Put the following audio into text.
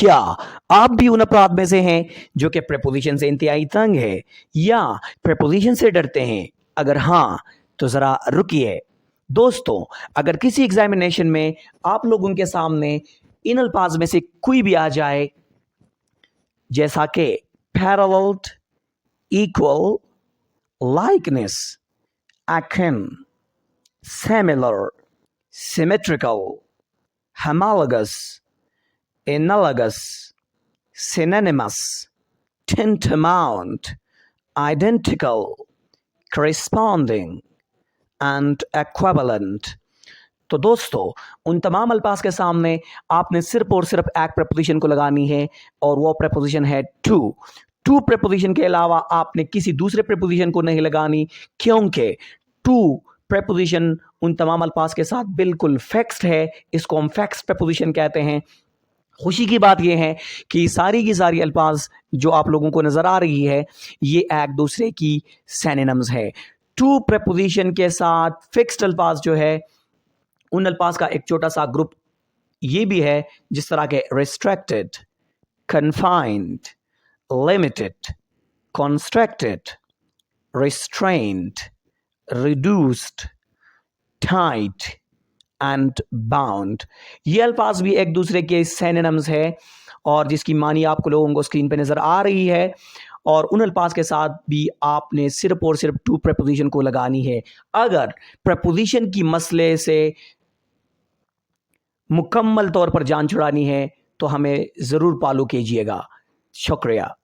क्या आप भी उन अपराध में से हैं जो कि प्रेपोजिशन से इंतहाई तंग है या प्रेपोजिशन से डरते हैं? अगर हाँ तो ज़रा रुकिए। दोस्तों, अगर किसी एग्जामिनेशन में आप लोगों के सामने इन अल्फाज में से कोई भी आ जाए, जैसा कि parallel, equal, likeness, akin, similar, symmetrical, homologous, analogous, synonymous, tantamount, identical, corresponding and equivalent। तो दोस्तों, उन तमाम अल्फाज के सामने आपने सिर्फ और सिर्फ एक प्रेपोजिशन को लगानी है और वो प्रेपोजिशन है टू। टू प्रेपोजिशन के अलावा आपने किसी दूसरे प्रेपोजिशन को नहीं लगानी, क्योंकि टू प्रेपोजिशन उन तमाम अल्फाज के साथ बिल्कुल फिक्स्ड है। इसको हम फिक्स्ड प्रेपोजिशन कहते हैं। खुशी की बात यह है कि सारी की सारी अल्फाज जो आप लोगों को नज़र आ रही है, ये एक दूसरे की सिनोनिम्स है। टू प्रेपोजिशन के साथ फिक्स्ड अल्फाज जो है, उन अल्फाज का एक छोटा सा ग्रुप ये भी है, जिस तरह के restricted, confined, limited, constructed, restrained, reduced, tight and bound. ये अल्फाज भी एक दूसरे के सिनोनिम्स है और जिसकी मानी आपको लोगों को स्क्रीन पे नज़र आ रही है। और उन अल्फाज के साथ भी आपने सिर्फ और सिर्फ टू प्रेपोजिशन को लगानी है। अगर प्रेपोजिशन की मसले से मुकम्मल तौर पर जान छुड़ानी है तो हमें ज़रूर फॉलो कीजिएगा। शुक्रिया।